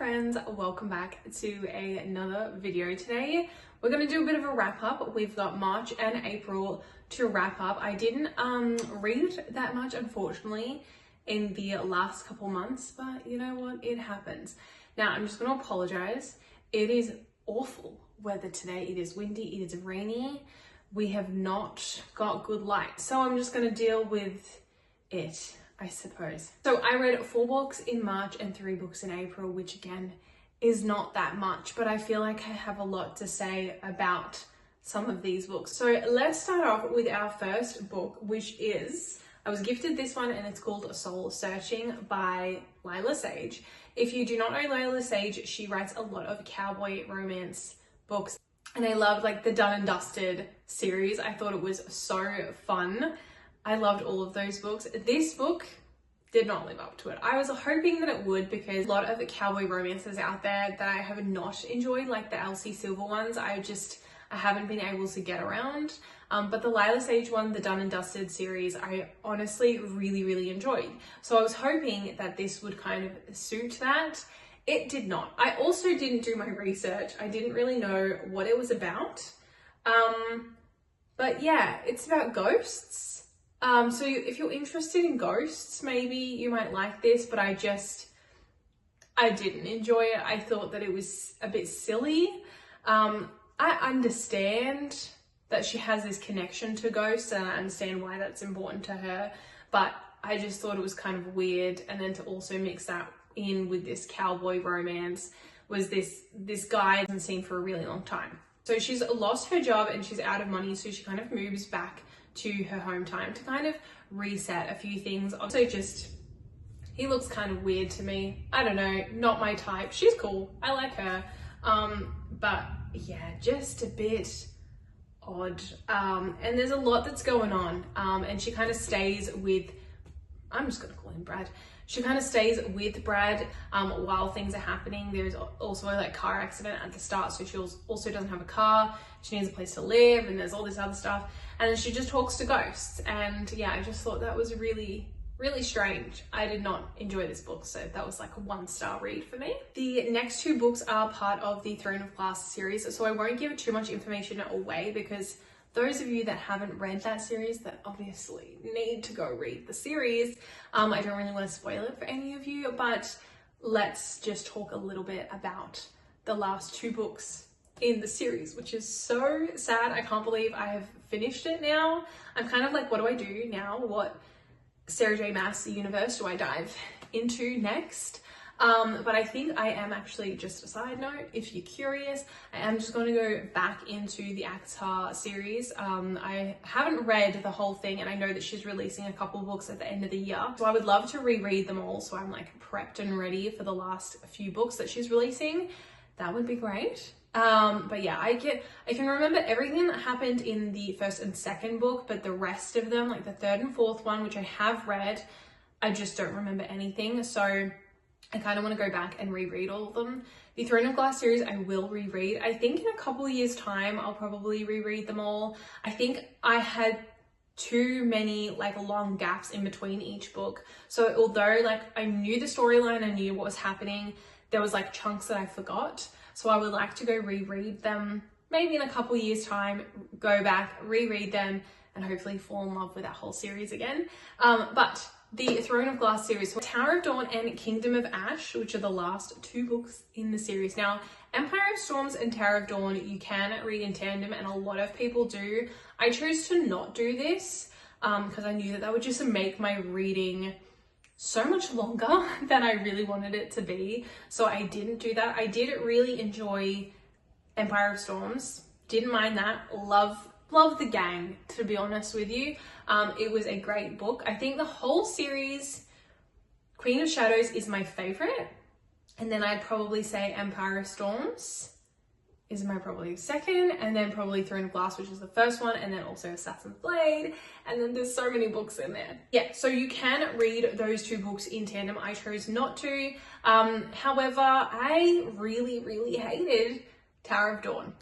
friends, welcome back to another video. Today we're going to do a bit of a wrap up. We've got March and April to wrap up. I didn't read that much, unfortunately, in the last couple months, but you know what, it happens. Now I'm just going to apologize. It is awful weather today. It is windy, it is rainy, we have not got good light, so I'm just going to deal with it, I suppose. So I read 4 books in March and 3 books in April, which again is not that much, but I feel like I have a lot to say about some of these books. So let's start off with our first book, which is, I was gifted this one and it's called Soul Searching by Lila Sage. If you do not know Lila Sage, she writes a lot of cowboy romance books, and I loved like the Done and Dusted series. I thought it was so fun. I loved all of those books. This book did not live up to it. I was hoping that it would, because a lot of the cowboy romances out there that I have not enjoyed, like the Elsie Silver ones, I haven't been able to get around. But the Lila Sage one, the Done and Dusted series, I honestly really enjoyed. So I was hoping that this would kind of suit that. It did not. I also didn't do my research. I didn't really know what it was about. But yeah, it's about ghosts. So if you're interested in ghosts, maybe you might like this, but I didn't enjoy it. I thought that it was a bit silly. I understand that she has this connection to ghosts, and I understand why that's important to her, but I just thought it was kind of weird. And then to also mix that in with this cowboy romance was this guy hasn't seen for a really long time. So she's lost her job and she's out of money, so she kind of moves back to her hometown to kind of reset a few things. Also, he looks kind of weird to me. I don't know, not my type. She's cool, I like her, but yeah, just a bit odd. And there's a lot that's going on, and she kind of stays with, I'm just gonna call him Brad. She kind of stays with Brad while things are happening. There's also a car accident at the start, so she also doesn't have a car. She needs a place to live, and there's all this other stuff. And then she just talks to ghosts. And yeah, I just thought that was really strange. I did not enjoy this book, so that was like a 1-star read for me. The next 2 books are part of the Throne of Glass series, so I won't give too much information away, because those of you that haven't read that series, that obviously need to go read the series. I don't really want to spoil it for any of you, but let's just talk a little bit about the last 2 books in the series, which is so sad. I can't believe I have finished it now. I'm kind of like, what do I do now? What Sarah J Maas universe do I dive into next? But I think I am actually, just a side note, if you're curious, I am just going to go back into the ACOTAR series. I haven't read the whole thing, and I know that she's releasing a couple of books at the end of the year, so I would love to reread them all, so I'm like prepped and ready for the last few books that she's releasing. That would be great. But yeah, I can remember everything that happened in the 1st and 2nd book, but the rest of them, like the 3rd and 4th one, which I have read, I just don't remember anything. So I kind of want to go back and reread all of them. The Throne of Glass series I will reread. I think in a couple of years time I'll probably reread them all. I think I had too many like long gaps in between each book. So although like I knew the storyline, I knew what was happening, there was like chunks that I forgot. So I would like to go reread them maybe in a couple of years time, go back, reread them, and hopefully fall in love with that whole series again. But the Throne of Glass series, Tower of Dawn and Kingdom of Ash, which are the last 2 books in the series. Now, Empire of Storms and Tower of Dawn, you can read in tandem, and a lot of people do. I chose to not do this because I knew that would just make my reading so much longer than I really wanted it to be. So I didn't do that. I did really enjoy Empire of Storms. Didn't mind that. Love the gang, to be honest with you. It was a great book. I think the whole series, Queen of Shadows is my favorite. And then I'd probably say Empire of Storms is my probably 2nd, and then probably Throne of Glass, which is the 1st one, and then also Assassin's Blade, and then there's so many books in there. Yeah, so you can read those 2 books in tandem. I chose not to. However, I really hated Tower of Dawn.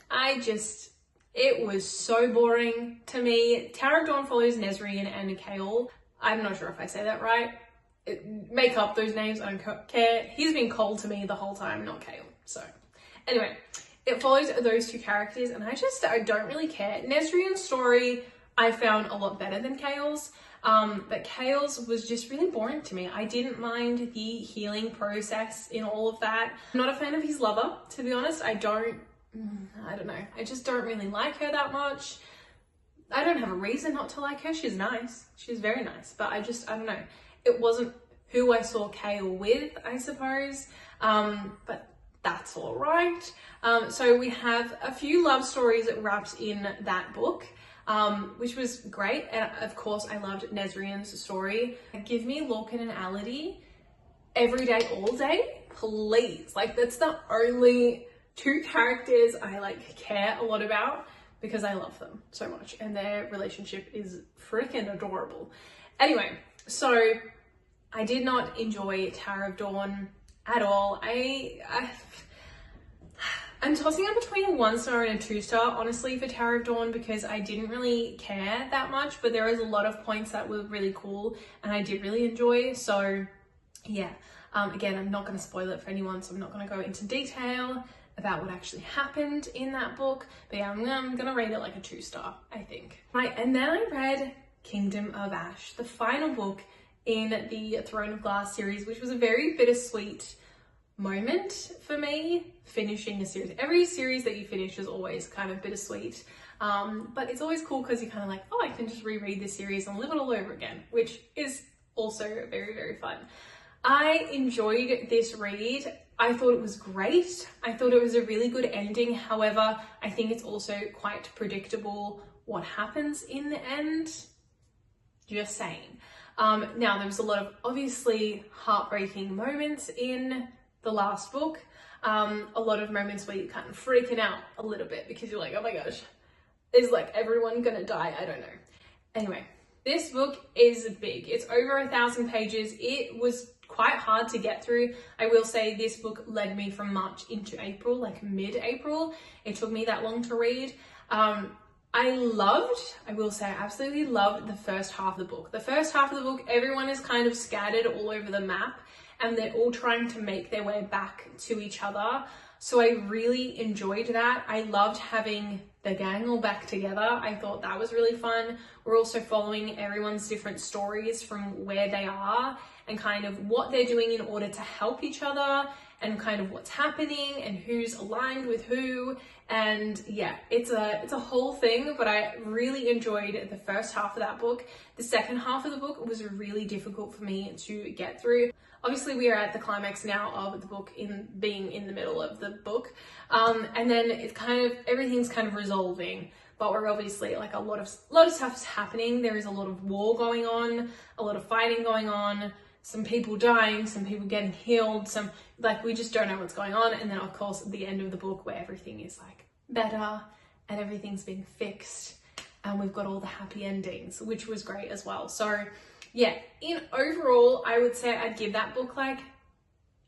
It was so boring to me. Tower of Dawn follows Nesrine and Mikhail. I'm not sure if I say that right. make up those names, I don't care. He's been Cole to me the whole time, not Kale. So anyway, it follows those two characters, and I don't really care. Nesrian's story I found a lot better than Kale's, but Kale's was just really boring to me. I didn't mind the healing process in all of that. I'm not a fan of his lover, to be honest. I don't know. I just don't really like her that much. I don't have a reason not to like her. She's nice. She's very nice, but I don't know. It wasn't who I saw Kale with, I suppose, but that's all right. So we have a few love stories wrapped in that book, which was great. And of course, I loved Nesrian's story. Give me Lorcan and Ality every day, all day, please. Like, that's the only two characters I like care a lot about because I love them so much and their relationship is freaking adorable. Anyway, so I did not enjoy Tower of Dawn at all. I'm tossing up between a 1-star and a 2-star, honestly, for Tower of Dawn, because I didn't really care that much, but there is a lot of points that were really cool and I did really enjoy. So yeah, again, I'm not going to spoil it for anyone, so I'm not going to go into detail about what actually happened in that book, but yeah, I'm going to rate it like a 2-star, I think. Right, and then I read Kingdom of Ash, the final book in the Throne of Glass series, which was a very bittersweet moment for me, finishing a series. Every series that you finish is always kind of bittersweet, but it's always cool because you're kind of like, oh, I can just reread this series and live it all over again, which is also very, very fun. I enjoyed this read. I thought it was great. I thought it was a really good ending. However, I think it's also quite predictable what happens in the end. Just saying. Now, there was a lot of obviously heartbreaking moments in the last book. A lot of moments where you're kind of freaking out a little bit because you're like, oh my gosh, is like everyone gonna die? I don't know. Anyway, this book is big. It's over 1,000 pages. It was quite hard to get through. I will say this book led me from March into April, like mid-April. It took me that long to read. I will say I absolutely loved the first half of the book. The first half of the book, everyone is kind of scattered all over the map and they're all trying to make their way back to each other. So I really enjoyed that. I loved having the gang all back together. I thought that was really fun. We're also following everyone's different stories from where they are and kind of what they're doing in order to help each other and kind of what's happening and who's aligned with who. And yeah, it's a whole thing, but I really enjoyed the first half of that book. The second half of the book was really difficult for me to get through. Obviously, we are at the climax now of the book, being in the middle of the book. And then it's kind of, everything's kind of resolving, but we're obviously like a lot of stuff's happening. There is a lot of war going on, a lot of fighting going on, some people dying, some people getting healed, we just don't know what's going on. And then of course, at the end of the book where everything is like better and everything's being fixed and we've got all the happy endings, which was great as well. So yeah, in overall, I would say I'd give that book like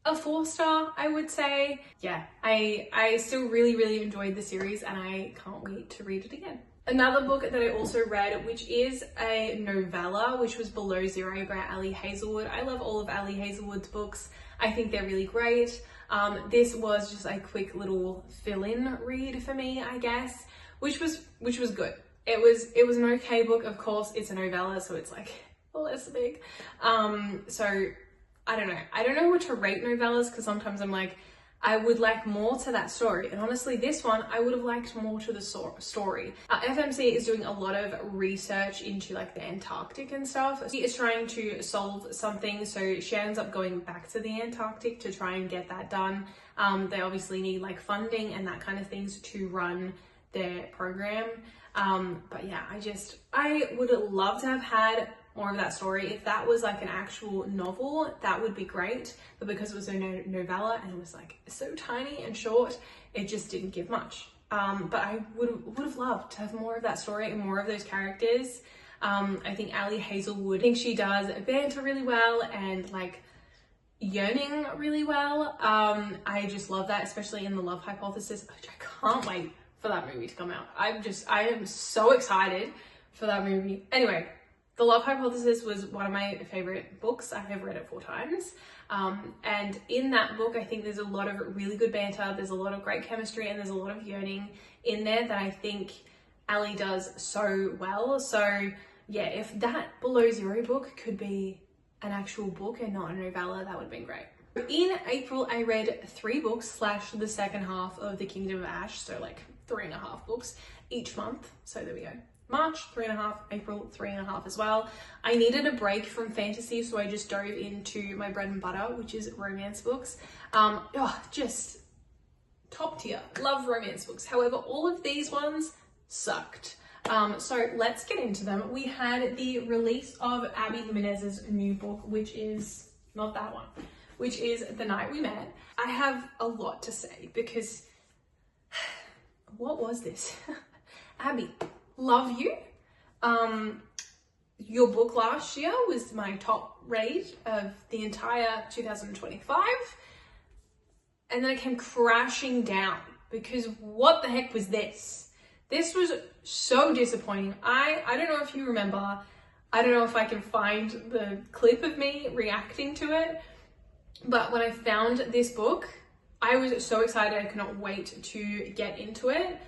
a 4-star, I would say. Yeah, I still really, really enjoyed the series and I can't wait to read it again. Another book that I also read, which is a novella, which was Below Zero by Ali Hazelwood. I love all of Ali Hazelwood's books. I think they're really great. This was just a quick little fill-in read for me, I guess, which was good. It was an okay book. Of course, it's a novella, so it's like less big. So I don't know. I don't know what to rate novellas because sometimes I'm like, I would like more to that story. And honestly, this one, I would have liked more to the story. FMC is doing a lot of research into like the Antarctic and stuff. She is trying to solve something. So she ends up going back to the Antarctic to try and get that done. They obviously need like funding and that kind of things to run their program. But yeah, I would love to have had more of that story. If that was like an actual novel, that would be great, but because it was a novella and it was like so tiny and short, it just didn't give much. But I would have loved to have more of that story and more of those characters. I think Ali Hazelwood, I think she does banter really well and like yearning really well. I just love that, especially in The Love Hypothesis, which I can't wait for that movie to come out. I am so excited for that movie. Anyway, The Love Hypothesis was one of my favorite books. I have read it 4 times. And in that book, I think there's a lot of really good banter. There's a lot of great chemistry and there's a lot of yearning in there that I think Ali does so well. So yeah, if that Below Zero book could be an actual book and not a novella, that would have been great. In April, I read 3 books / the second half of The Kingdom of Ash. So like 3.5 books each month. So there we go. March, 3.5, April, 3.5 as well. I needed a break from fantasy, so I just dove into my bread and butter, which is romance books. Just top tier. Love romance books. However, all of these ones sucked. So let's get into them. We had the release of Abbey Jimenez's new book, which is not that one, which is The Night We Met. I have a lot to say because what was this? Abby, love you. Your book last year was my top rate of the entire 2025. And then it came crashing down because what the heck was this? This was so disappointing. I don't know if you remember, I don't know if I can find the clip of me reacting to it, but when I found this book, I was so excited. I could not wait to get into it.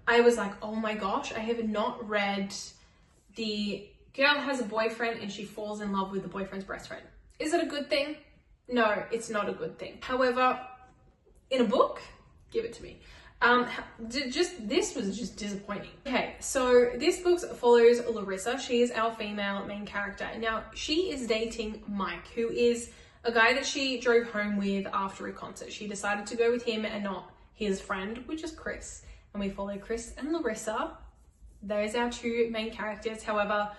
I was like, oh my gosh, I have not read the girl has a boyfriend and she falls in love with the boyfriend's best friend. Is it a good thing? No, it's not a good thing. However, in a book, give it to me. This was just disappointing. Okay, so this book follows Larissa. She is our female main character. Now, she is dating Mike, who is a guy that she drove home with after a concert. She decided to go with him and not his friend, which is Chris. And we follow Chris and Larissa. Those are our 2 main characters. However,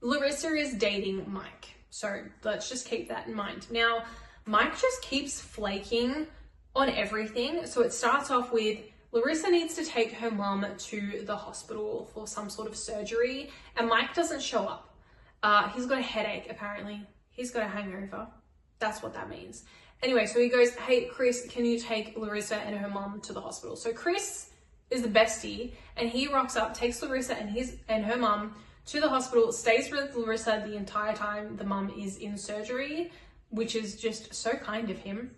Larissa is dating Mike. So let's just keep that in mind. Now, Mike just keeps flaking on everything. So it starts off with Larissa needs to take her mum to the hospital for some sort of surgery. And Mike doesn't show up. He's got a headache, apparently. He's got a hangover. That's what that means. Anyway, so he goes, hey, Chris, can you take Larissa and her mum to the hospital? So Chris is the bestie and he rocks up, takes Larissa and her mum to the hospital, stays with Larissa the entire time the mum is in surgery, which is just so kind of him.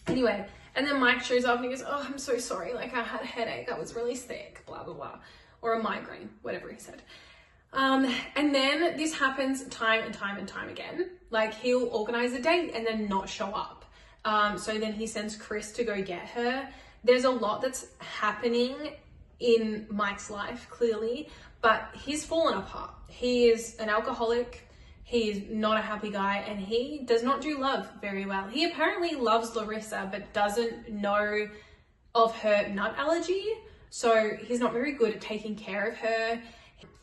Anyway, and then Mike shows up and he goes, oh, I'm so sorry. Like I had a headache. I was really sick, blah, blah, blah. Or a migraine, whatever he said. And then this happens time and time and time again. Like he'll organize a date and then not show up. So then he sends Chris to go get her. There's a lot that's happening in Mike's life, clearly, but he's fallen apart. He is an alcoholic. He is not a happy guy and he does not do love very well. He apparently loves Larissa, but doesn't know of her nut allergy. So he's not very good at taking care of her.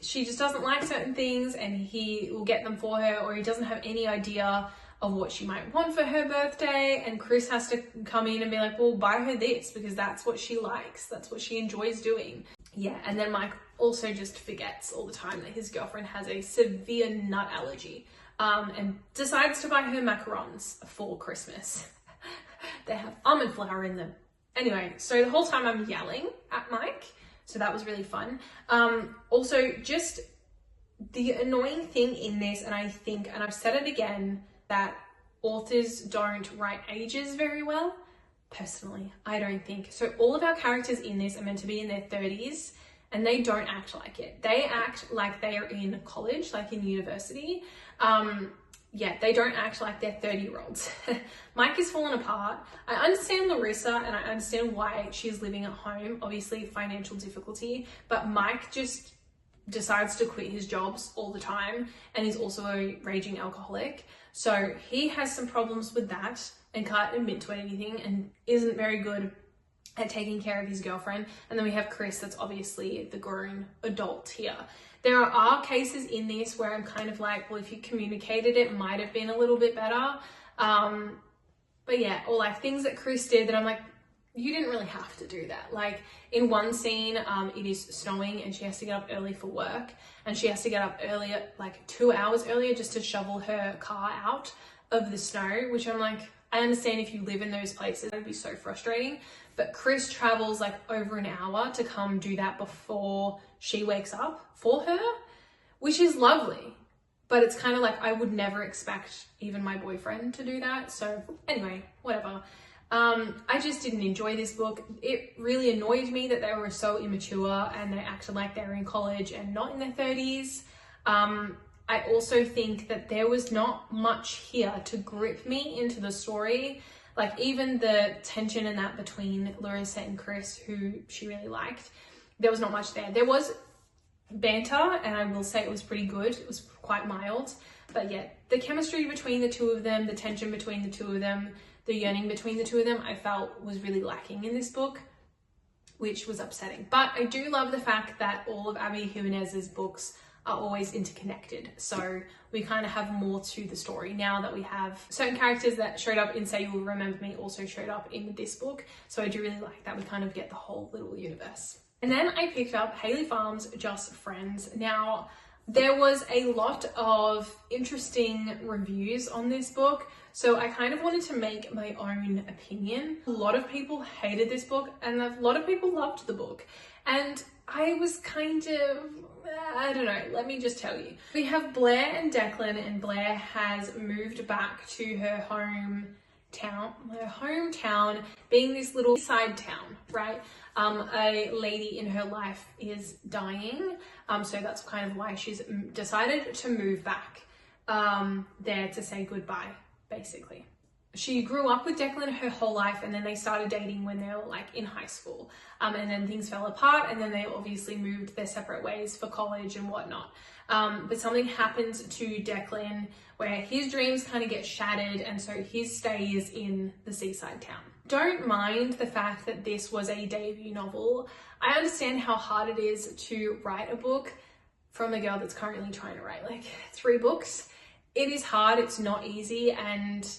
She just doesn't like certain things and he will get them for her, or he doesn't have any idea of what she might want for her birthday. And Chris has to come in and be like, well, buy her this because that's what she likes. That's what she enjoys doing. Yeah. And then Mike also just forgets all the time that his girlfriend has a severe nut allergy, and decides to buy her macarons for Christmas. They have almond flour in them. Anyway, so the whole time I'm yelling at Mike. So that was really fun. Also, just the annoying thing in this, and I think, and I've said it again, that authors don't write ages very well. Personally, I don't think. So all of our characters in this are meant to be in their 30s, and they don't act like it. They act like they are in college, like in university. Yeah, they don't act like they're 30-year-olds. Mike is falling apart. I understand Larissa and I understand why she's living at home, obviously financial difficulty, but Mike just decides to quit his jobs all the time and is also a raging alcoholic. So he has some problems with that and can't admit to anything and isn't very good at taking care of his girlfriend. And then we have Chris, that's obviously the grown adult here. There are cases in this where I'm kind of like, well, if you communicated it might have been a little bit better. But yeah, or like things that Chris did that I'm like, you didn't really have to do that. Like in one scene, it is snowing and she has to get up early for work, and she has to get up earlier, like 2 hours earlier, just to shovel her car out of the snow, which I'm like, I understand if you live in those places, it would be so frustrating. But Chris travels like over an hour to come do that before she wakes up for her, which is lovely. but it's kind of like I would never expect even my boyfriend to do that. So anyway, whatever. I just didn't enjoy this book. It really annoyed me that they were so immature and they acted like they were in college and not in their 30s. I also think that there was not much here to grip me into the story. Like even the tension in that between Larissa and Chris, who she really liked, there was not much there. There was banter, and I will say it was pretty good. It was quite mild, but yeah, the chemistry between the two of them, the tension between the two of them, the yearning between the two of them, I felt was really lacking in this book, which was upsetting. But I do love the fact that all of Abbey Jimenez's books are always interconnected. So we kind of have more to the story now that we have certain characters that showed up in Say You Will Remember Me also showed up in this book. So I do really like that we kind of get the whole little universe. And then I picked up Haley Pham's Just Friends. Now, there was a lot of interesting reviews on this book, so I kind of wanted to make my own opinion. A lot of people hated this book and a lot of people loved the book. And I was kind of, I don't know, let me just tell you. We have Blair and Declan, and Blair has moved back to her hometown being this little side town, right? A lady in her life is dying, so that's kind of why she's decided to move back there to say goodbye, basically. She grew up with Declan her whole life, and then they started dating when they were like in high school, and then things fell apart, and then they obviously moved their separate ways for college and whatnot. But something happens to Declan where his dreams kind of get shattered, and so his stay is in the seaside town. Don't mind the fact that this was a debut novel. I understand how hard it is to write a book from a girl that's currently trying to write like 3 books. It is hard, it's not easy, and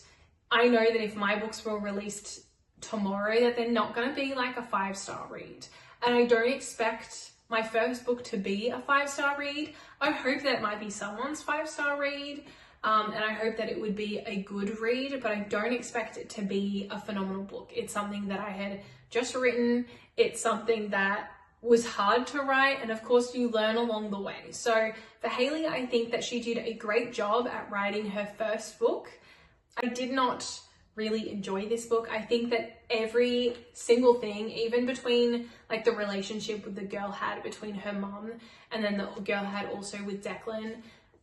I know that if my books were released tomorrow that they're not going to be like a 5-star read. And I don't expect my first book to be a 5-star read. I hope that it might be someone's 5-star read. And I hope that it would be a good read, but I don't expect it to be a phenomenal book. It's something that I had just written. It's something that was hard to write, and of course you learn along the way. So for Haley, I think that she did a great job at writing her first book. I did not really enjoy this book. I think that every single thing, even between like the relationship with the girl had between her mom and then the girl had also with Declan,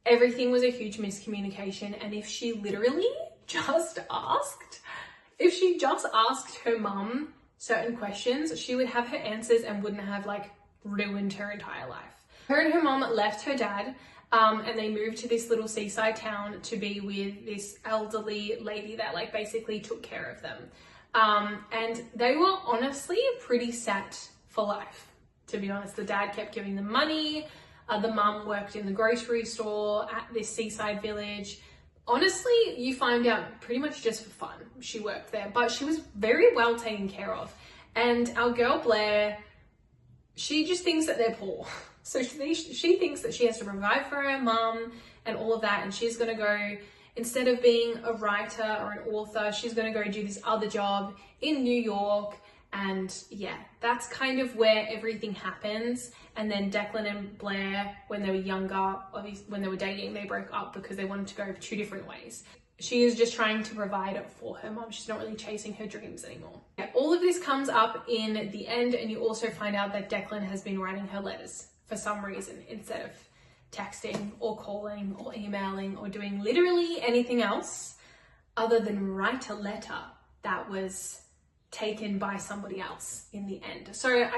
everything was a huge miscommunication. And if she literally just asked her mum certain questions, she would have her answers and wouldn't have like ruined her entire life. Her and her mum left her dad and they moved to this little seaside town to be with this elderly lady that like basically took care of them. And they were honestly pretty set for life, to be honest. The dad kept giving them money. The mum worked in the grocery store at this seaside village. Honestly, you find out pretty much just for fun she worked there, but she was very well taken care of. And our girl Blair, she just thinks that they're poor. So she thinks that she has to provide for her mum and all of that, and she's gonna go, instead of being a writer or an author, she's gonna go do this other job in New York. And yeah, that's kind of where everything happens. And then Declan and Blair, when they were younger, obviously when they were dating, they broke up because they wanted to go 2 different ways. She is just trying to provide for her mom. She's not really chasing her dreams anymore. Yeah, all of this comes up in the end, and you also find out that Declan has been writing her letters for some reason instead of texting or calling or emailing or doing literally anything else other than write a letter that was taken by somebody else in the end. So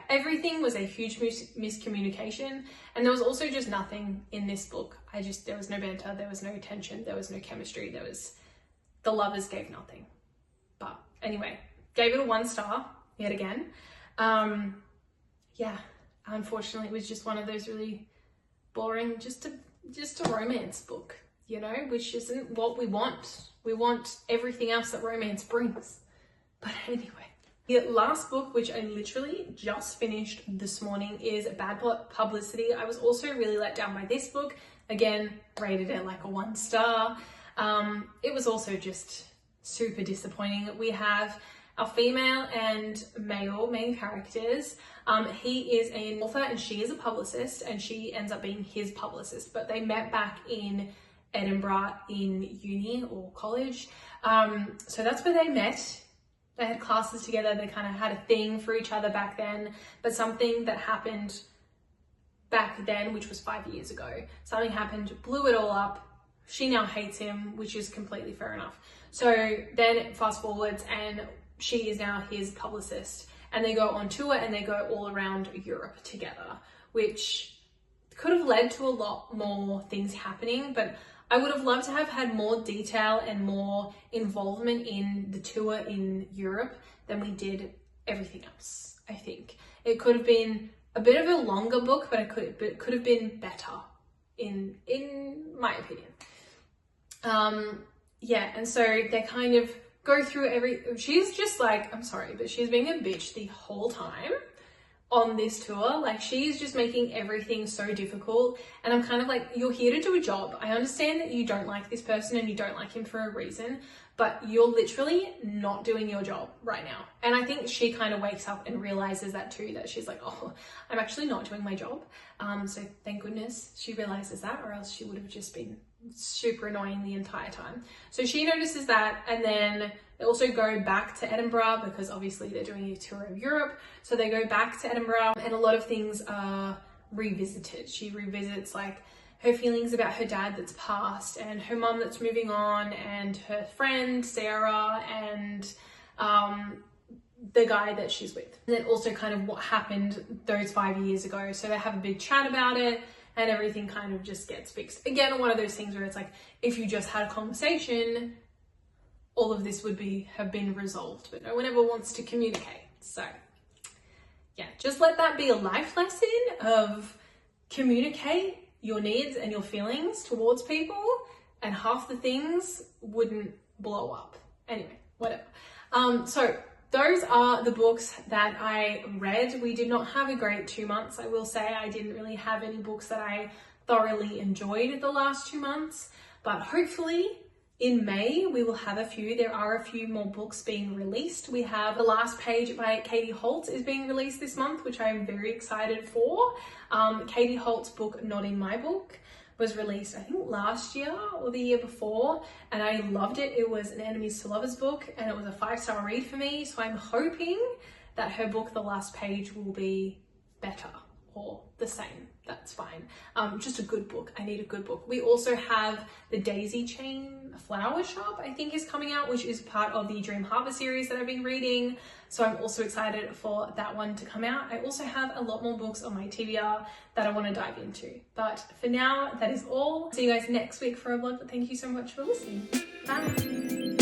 everything was a huge miscommunication, and there was also just nothing in this book. There was no banter, there was no tension, there was no chemistry, the lovers gave nothing. But anyway, gave it a 1 star yet again. Unfortunately it was just one of those really boring, just a romance book, you know, which isn't what we want. We want everything else that romance brings. But anyway, the last book, which I literally just finished this morning, is Bad Publicity. I was also really let down by this book. Again, rated it like a 1 star. It was also just super disappointing. We have our female and male main characters. He is an author and she is a publicist, and she ends up being his publicist, but they met back in Edinburgh in uni or college. So that's where they met. They had classes together, they kind of had a thing for each other back then, but something that happened back then, which was 5 years ago, something happened, blew it all up. She now hates him, which is completely fair enough. So then fast forwards, and she is now his publicist, and they go on tour and they go all around Europe together, which could have led to a lot more things happening, but I would have loved to have had more detail and more involvement in the tour in Europe than we did everything else. I think it could have been a bit of a longer book, but it could have been better in my opinion. Yeah, and so they kind of go through she's just like, I'm sorry, but she's being a bitch the whole time on this tour. Like, she's just making everything so difficult, and I'm kind of like, you're here to do a job. I understand that you don't like this person and you don't like him for a reason, but you're literally not doing your job right now. And I think she kind of wakes up and realizes that too, that she's like, oh, I'm actually not doing my job. So thank goodness she realizes that, or else she would have just been super annoying the entire time. So she notices that, and then they also go back to Edinburgh because obviously they're doing a tour of Europe. So they go back to Edinburgh and a lot of things are revisited. She revisits like her feelings about her dad that's passed, and her mum that's moving on, and her friend Sarah, and the guy that she's with. And then also kind of what happened those 5 years ago. So they have a big chat about it, and everything kind of just gets fixed. Again, one of those things where it's like, if you just had a conversation, all of this would have been resolved, but no one ever wants to communicate. So yeah, just let that be a life lesson of communicate your needs and your feelings towards people, and half the things wouldn't blow up. Anyway, whatever. So those are the books that I read. We did not have a great 2 months. I will say I didn't really have any books that I thoroughly enjoyed the last 2 months, but hopefully in May we will have a few. There are a few more books being released. We have The Last Page by Katie Holt is being released this month, which I am very excited for. Katie Holt's book, Not In My Book, was released I think last year or the year before, and I loved it. It was an enemies to lovers book, and it was a 5-star read for me. So I'm hoping that her book, The Last Page, will be better or the same. That's fine. Just a good book. I need a good book. We also have The Daisy Chain Flower Shop, I think, is coming out, which is part of the Dream Harvest series that I've been reading. So I'm also excited for that one to come out. I also have a lot more books on my TBR that I want to dive into. But for now, that is all. See you guys next week for a vlog. But thank you so much for listening. Bye.